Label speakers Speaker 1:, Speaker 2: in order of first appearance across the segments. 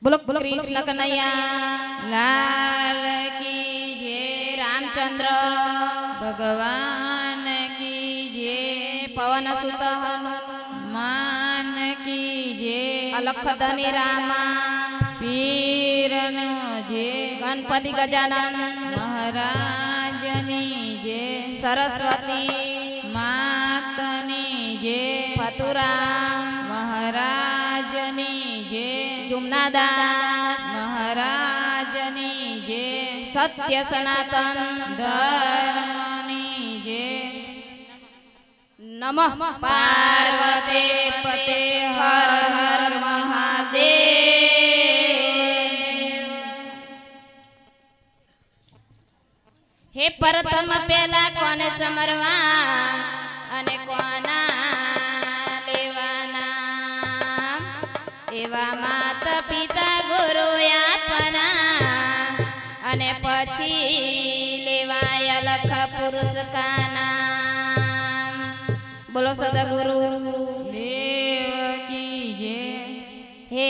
Speaker 1: बोलो कृष्ण कन्हैया
Speaker 2: लाल की जय।
Speaker 1: रामचंद्र
Speaker 2: भगवान की जय।
Speaker 1: पवन सुत
Speaker 2: मान की जय।
Speaker 1: अलख धनी रामा
Speaker 2: पीरनो जय।
Speaker 1: गणपति गजानन
Speaker 2: महाराजनी जय।
Speaker 1: सरस्वती
Speaker 2: मातनी जय।
Speaker 1: फतुराम
Speaker 2: महाराजनी जय।
Speaker 1: जुम्नादास
Speaker 2: महाराजनी जय।
Speaker 1: सत्य सनातन
Speaker 2: धर्मनी जय।
Speaker 1: नमः पार्वती पते हर हर महादेव। हे प्रथम पेला कोने समरवा अने कोना लेवाना एवा माता पिता गुरु आपना अने पछी लेवाया लख पुरुष का नाम। बोलो सदगुरु
Speaker 2: देव की जय।
Speaker 1: हे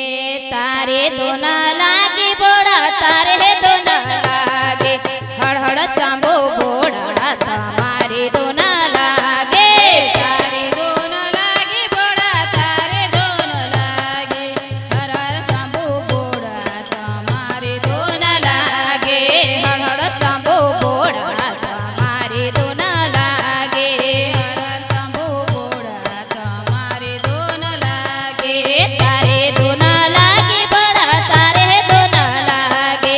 Speaker 1: तारे दोना लागे बोड़ा तारे दोना लागे हड़ हड़ चांबो बोड़ा तुम्हारे दोना लागे
Speaker 2: तारे दोन लागे बोड़ा तारे दोन लागे हर हर शंभू बोड़ा तुम्हारे
Speaker 1: दोना लागे हड़ हड़ चांबो बोड़ा तुम्हारे दोना लागे
Speaker 2: हर हर शंभू बोड़ा तुम्हारे दोन लागे
Speaker 1: तारे दोना लागे बड़ा तारे दोना लागे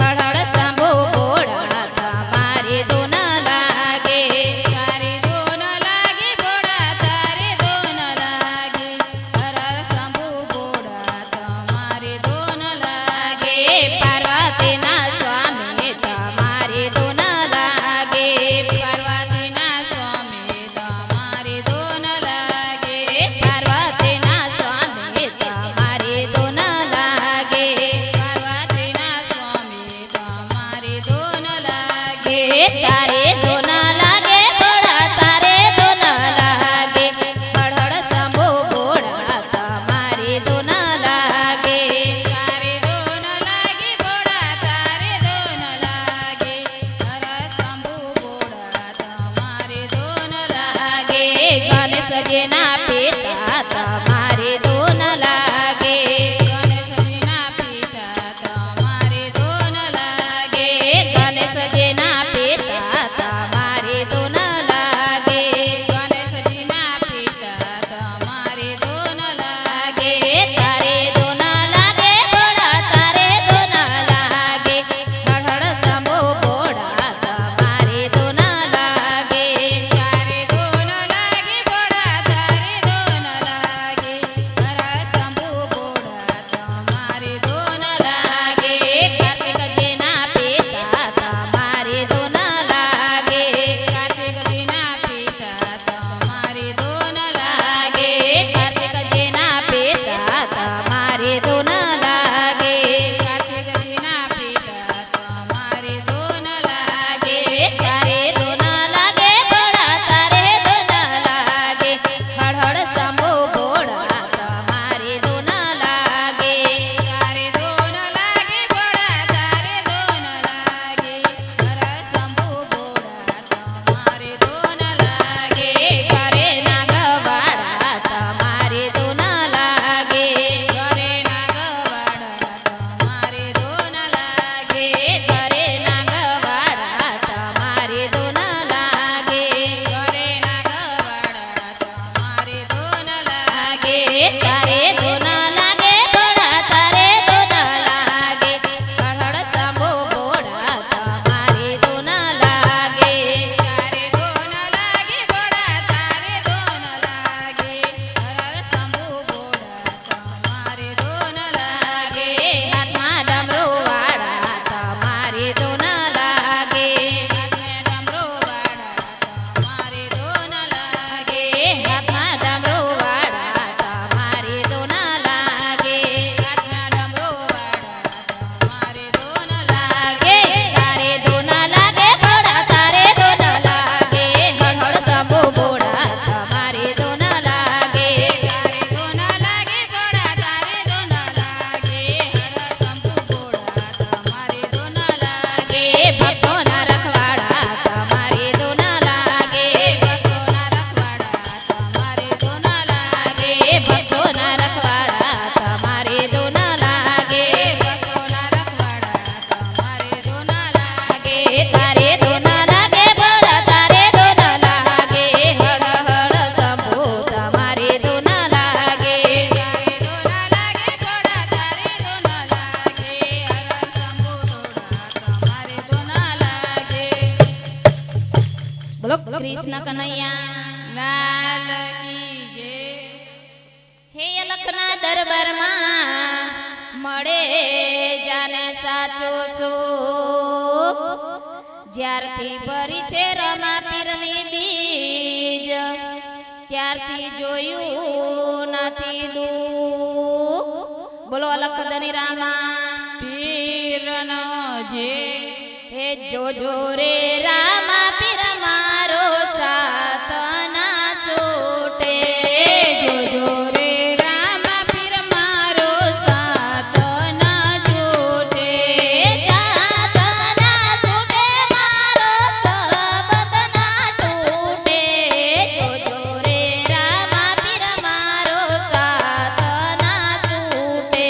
Speaker 1: हड़ हड़ चांबो बोड़ा तुम्हारे दोना लागे
Speaker 2: तारे दोन लागे बोड़ा तारे दोन लागे हर हर शंभू बोड़ा तुम्हारे दोन लागे
Speaker 1: पार्वती ना स्वामी तुम्हारे दोना लागे
Speaker 2: पार्वती ना स्वामी तुम्हारे दोन लागे
Speaker 1: पार्वती ना स्वामी तुम्हारे दोना लागे
Speaker 2: पार्वती ना स्वामी तुम्हारे दोन लागे
Speaker 1: तारे दोना लागे थोड़ा तारे दोना लागे हड़हड़ शंभू बोड़ा तुम्हारे दोना लागे
Speaker 2: तारे दोन लागे बोड़ा तारे दोन लागे हर शंभू बोड़ा तुम्हारे दोन
Speaker 1: लागे गणेश जी ना पिता तुम्हारे दोना लागे
Speaker 2: गणेश जी ना पिता तुम्हारे दोन लागे
Speaker 1: गणेश जी ना पिता तुम्हारे दोना लागे
Speaker 2: गणेश जी ना पिता तुम्हारे दोन लागे
Speaker 1: तारे दोना लागे बोड़ा तारे दोना लागे हड़हड़ शंभू बोड़ा तुम्हारे दोना लागे
Speaker 2: तारे दोन लागे बोड़ा तारे दोन लागे हर शंभू बोड़ा तुम्हारे दोन
Speaker 1: लागे कार्तिक जी ना पिता तुम्हारे दोना लागे
Speaker 2: कार्तिक जी ना पिता तुम्हारे दोन
Speaker 1: लागे कार्तिक जी ना पिता तुम्हारे दोना लागे
Speaker 2: कार्तिक जी ना पिता तुम्हारे दोन लागे
Speaker 1: तारे दोना लागे बोड़ा तारे दोना लागे हड़हड़ शंभू बोड़ा तुम्हारे दोना लागे
Speaker 2: तारे दोन लागे बोड़ा तारे दोन लागे हर शंभू बोड़ा तुम्हारे दोन लागे
Speaker 1: करे नागवारा तुम्हारे दोना लागे
Speaker 2: गरे नागवारा
Speaker 1: બોલો કૃષ્ણ કનૈયા
Speaker 2: લાલ કી જય.
Speaker 1: હે અલખના દરબારમાં મળે જાને સાચો સુખ જ્યારથી ભરી છે રમા પીરની બીજ ત્યારથી જોયું નથી દુઃખ બોલો અલખ ધની રામા
Speaker 2: પીરનો જે
Speaker 1: હે જોજો રે રામા પીર મારો સાથ ના છૂટે
Speaker 2: જોજો રે રામા પીર મારો સાથ ના છૂટે.
Speaker 1: સાથ ના છૂટે મારો સબત ના તૂટે જોજો રે રામા પીર મારો સાથ ના છૂટે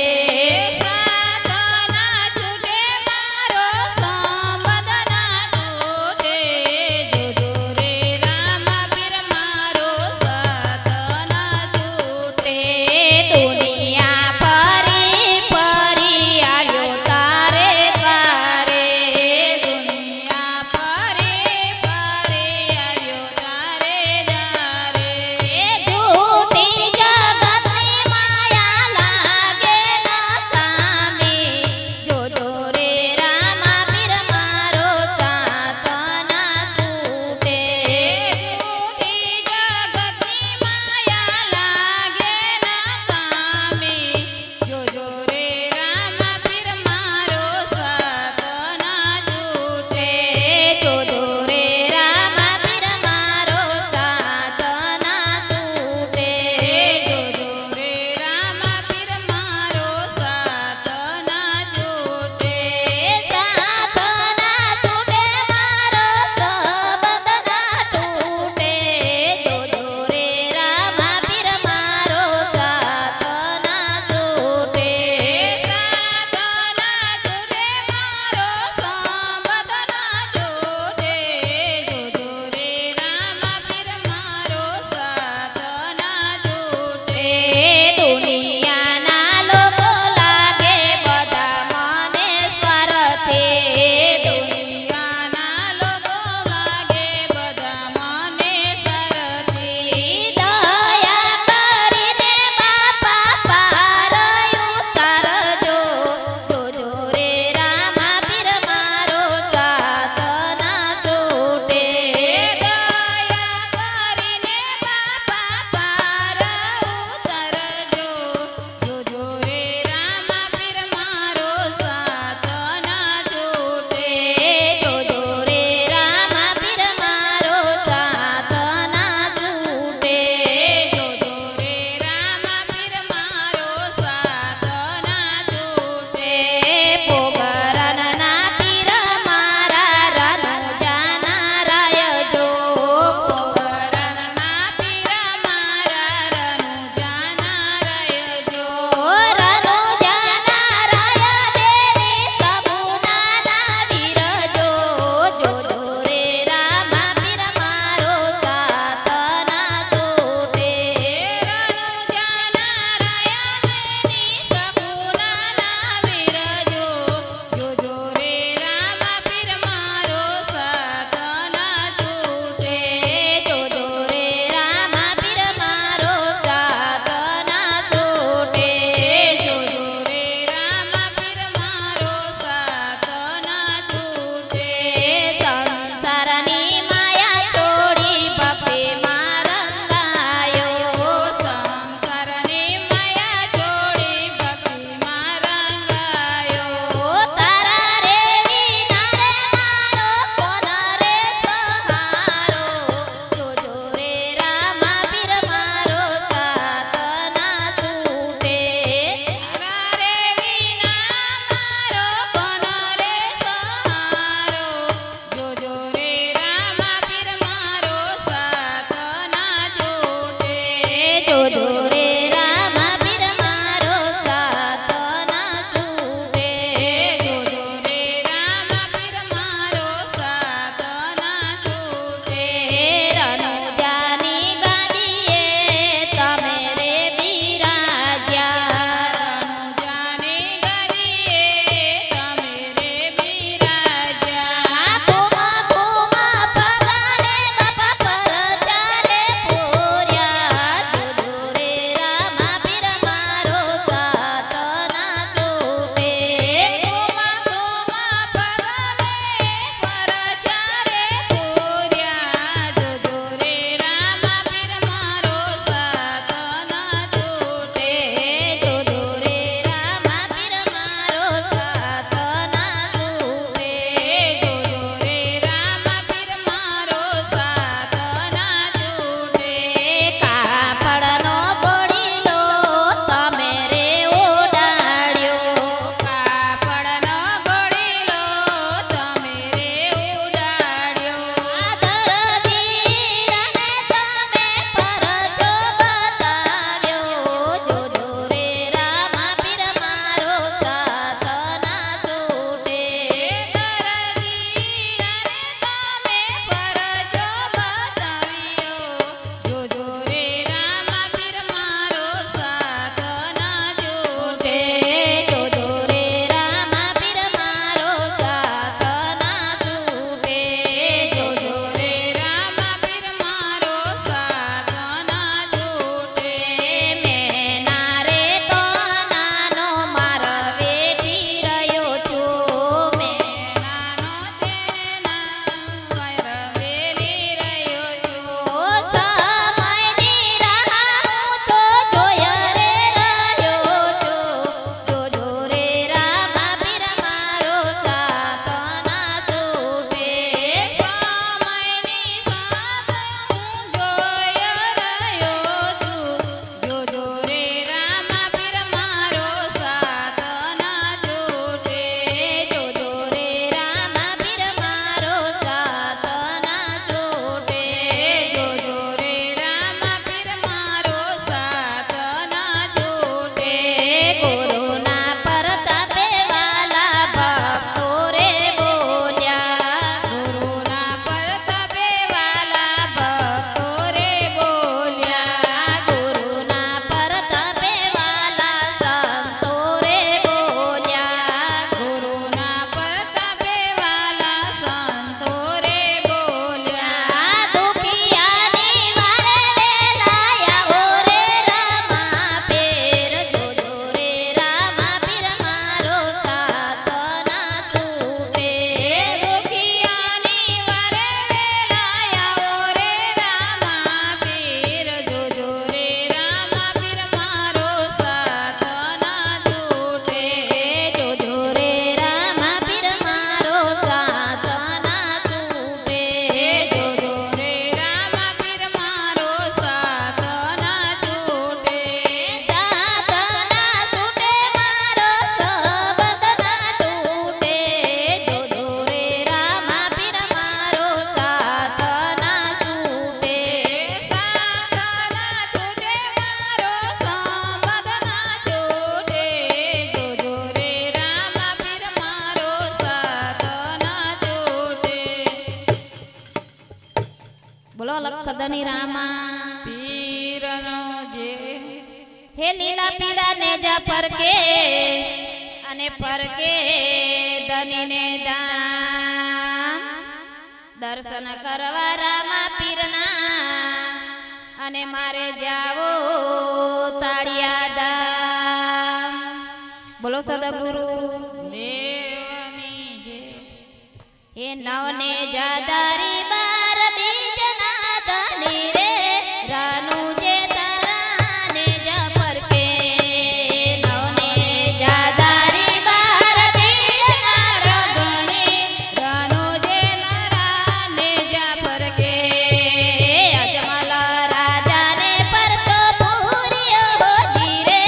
Speaker 2: સાથ ના છૂટે મારો સંબંધ ના છૂટે.
Speaker 1: સદની રામા
Speaker 2: પીરનો જે
Speaker 1: હે લીલા પીળા ને જા પરકે અને પરકે ધનીને દામ દર્શન કરવા રામા પીરના અને મારે જાવો તાળિયા દામ બોલો સદગુરુ
Speaker 2: દેવની જે
Speaker 1: એ નવને જાદારી બાર બીજના ધની રે રાનું જે તારાને જા પરકે નવને જાદારી બાર બીજના
Speaker 2: ધણી રાનો જે નારાને જા પરકે
Speaker 1: અજમલ રાજાને પરચો પૂર્યો જીરે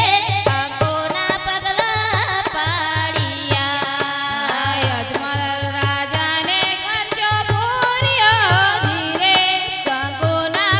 Speaker 1: કાકોના પગલા પાડિયા
Speaker 2: અજમલ રાજાને કરજો પૂર્યો ધીરે કંકુના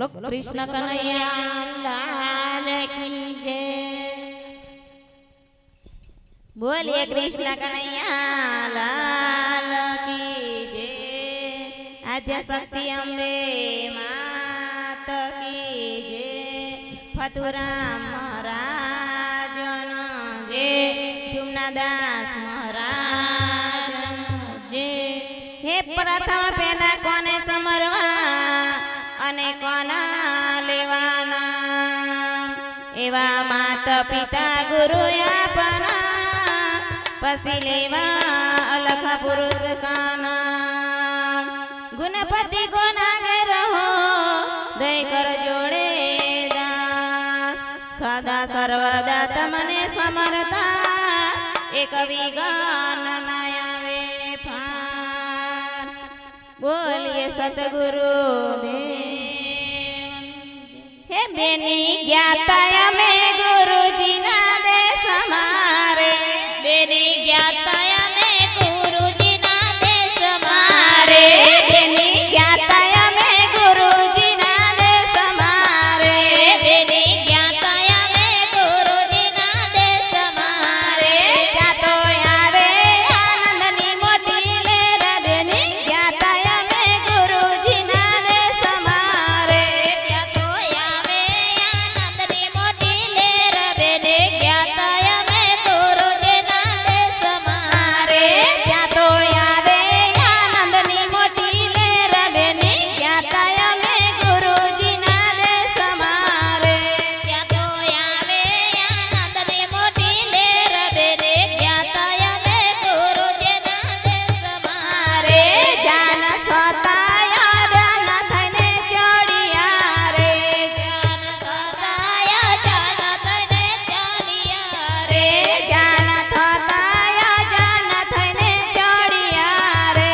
Speaker 1: બોલો કૃષ્ણ કનૈયા
Speaker 2: લાલ કી જય બોલીએ કૃષ્ણ કનૈયા લાલ કી જય આદ્ય શક્તિ અંબે માત કી જય ફતુરામ મહારાજનો જય જુમનાદાસ મહારાજનો
Speaker 1: જે
Speaker 2: હે પ્રથમ પેલા કોને સમરવા અને કોના લેવાના એવા માતા પિતા ગુરુ આપના પછી લેવા અલખ પુરુષ કાના ગુણપતિ ગુનાગર હો દય કર જોડે દાસ સદા સર્વદા તમને સમરતા એક વિગાન ના આવે ફાર બોલીએ સતગુરુ દેવ હે બેની જ્ઞાતા અમે ગુરુજીના દેશ મારે
Speaker 1: બેની જ્ઞાતા અમે ગુરુજીના દેશ મારે
Speaker 2: બેની જ્ઞાતા અમે ગુરુજીના દેશ મારે
Speaker 1: બેની જ્ઞાતા અમે ગુરુજીના દેશ મારે
Speaker 2: જાતો આવે આનંદની મોટી લેર બેની જ્ઞાતા અમે ગુરુજીના દેશ મારે
Speaker 1: ત્યાં તો આવે આનંદની મોટી લેર બેને જ્ઞાતા અમે ગુરુજીના દેશ મારે
Speaker 2: ત્યાં તો આવે આનંદની મોટી લેર બેની જ્ઞાતા અમે ગુરુજીના દેશ મારે
Speaker 1: ત્યાં તો આવે આનંદની મોટી લેર બેને જ્ઞાતા અમે ગુરુજીના દેશ મારે
Speaker 2: જાન સતાય ધ્યાન થઈને ચડિયા રે
Speaker 1: જાન સદાય જાન થઈને ચાલ્યા રે
Speaker 2: જાન થતાય જાન થઈને ચડિયા રે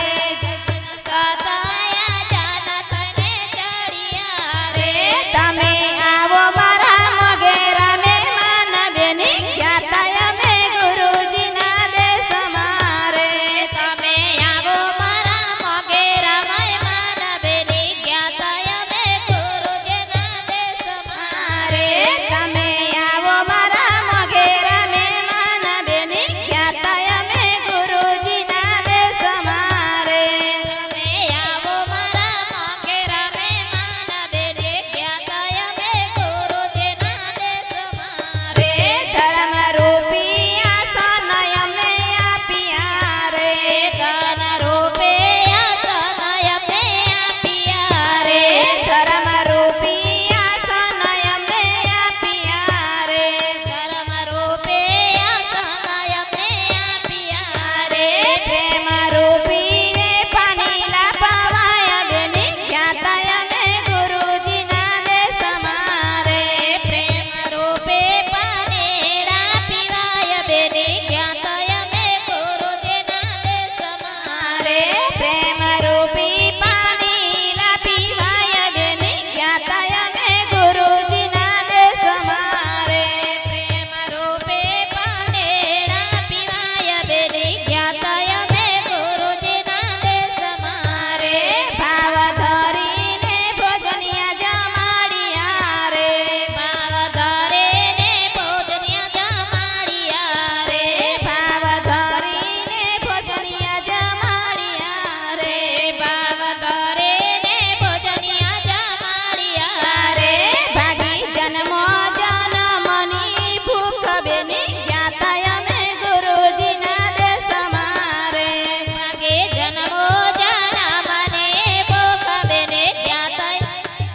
Speaker 1: સદાય જાન થઈને ચાલ્યા રે
Speaker 2: તમે આવો મારા મગેરા મહેમાન બેની જ્ઞાતા અમે ગુરુજીના દેશ મારે
Speaker 1: તમે આવો મારા મગેરા મહેમાન બેની જ્ઞાતા અમે ગુરુજીના દેશ મારે
Speaker 2: તમે આવો મારા મગેરા મહેમાન બેની જ્ઞાતા અમે ગુરુજીના દેશ મારે
Speaker 1: તમે આવો મારા મગેરા મહેમાન બેની જ્ઞાતા અમે ગુરુજીના દેશ મારે
Speaker 2: ધર્મ રૂપી આસન અમને આપ્યા રે
Speaker 1: ધન રૂપે આસન અમને આપ્યા રે
Speaker 2: ધર્મ રૂપી આસન અમને આપ્યા રે
Speaker 1: ધર્મ રૂપે આસન અમને આપ્યા રે
Speaker 2: પ્રેમ રૂપી ને પાણી લાપવાય બેની જ્ઞાતા અમે ગુરુજીના દેશ મારે
Speaker 1: પ્રેમ રૂપે પાનેડા પીવાય બેની જ્ઞાતા અમે ગુરુજીના દેશ મારે
Speaker 2: પ્રેમ રૂપી પાણી લાપીવાય બેની જ્ઞાતા અમે ગુરુજીના દેશ મારે
Speaker 1: પ્રેમ રૂપે પાનેડા પીવાય બેની જ્ઞાતા અમે ગુરુજીના દેશ મારે
Speaker 2: ભાવ ધરીને ભોજનિયા જમાડિયા રે
Speaker 1: ભાવ ધરે ને ભોજનિયા જમાડિયા રે
Speaker 2: ભાવ ધરીને ભોજનિયા જમાડિયા રે
Speaker 1: ભાવ ધરે ને ભોજનિયા જમાડિયા રે
Speaker 2: ભાગી જન્મો જન્મની ભૂખ બેની જ્ઞાતા અમે ગુરુજીના દેશ મારે
Speaker 1: ભાગે જન્મો જન્મને ભોખ બેને જ્ઞાતા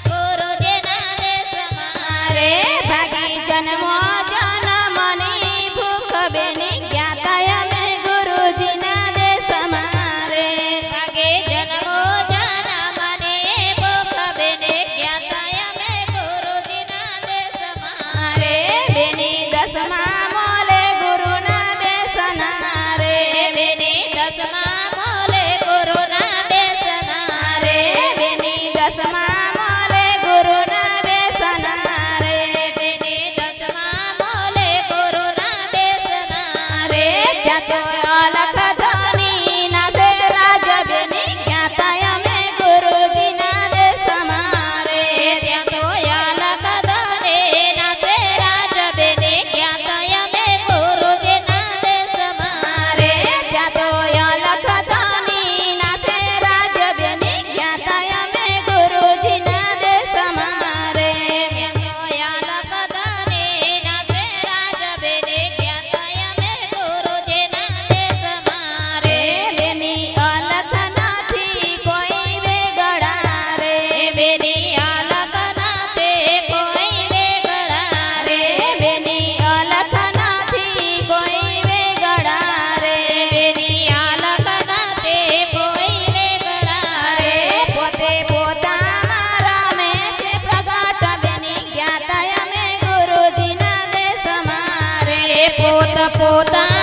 Speaker 1: ગુરુજીના દેશ મારે
Speaker 2: ભાગી જન્મો જન્મની ભૂખ બેની જ્ઞાતા અમે ગુરુજીના દેશ મારે
Speaker 1: ભાગે જન્મો જન્મને ભોખ બેને જ્ઞાતા અમે ગુરુજીના દેશ મારે
Speaker 2: બેની દસમા મોલે ગુરુના બેસના રે
Speaker 1: બેની દસમા મોલે ગુરુના દેશના રે
Speaker 2: બેની દસમા મોલે ગુરુના બેસના રે
Speaker 1: બેની દસમા મોલે ગુરુના દેશના રે
Speaker 2: જાતો અલખ ધની ના સે રાજ બેની જ્ઞાતા અમે ગુરુજીના દેશ મારે
Speaker 1: ત્યાં પોતા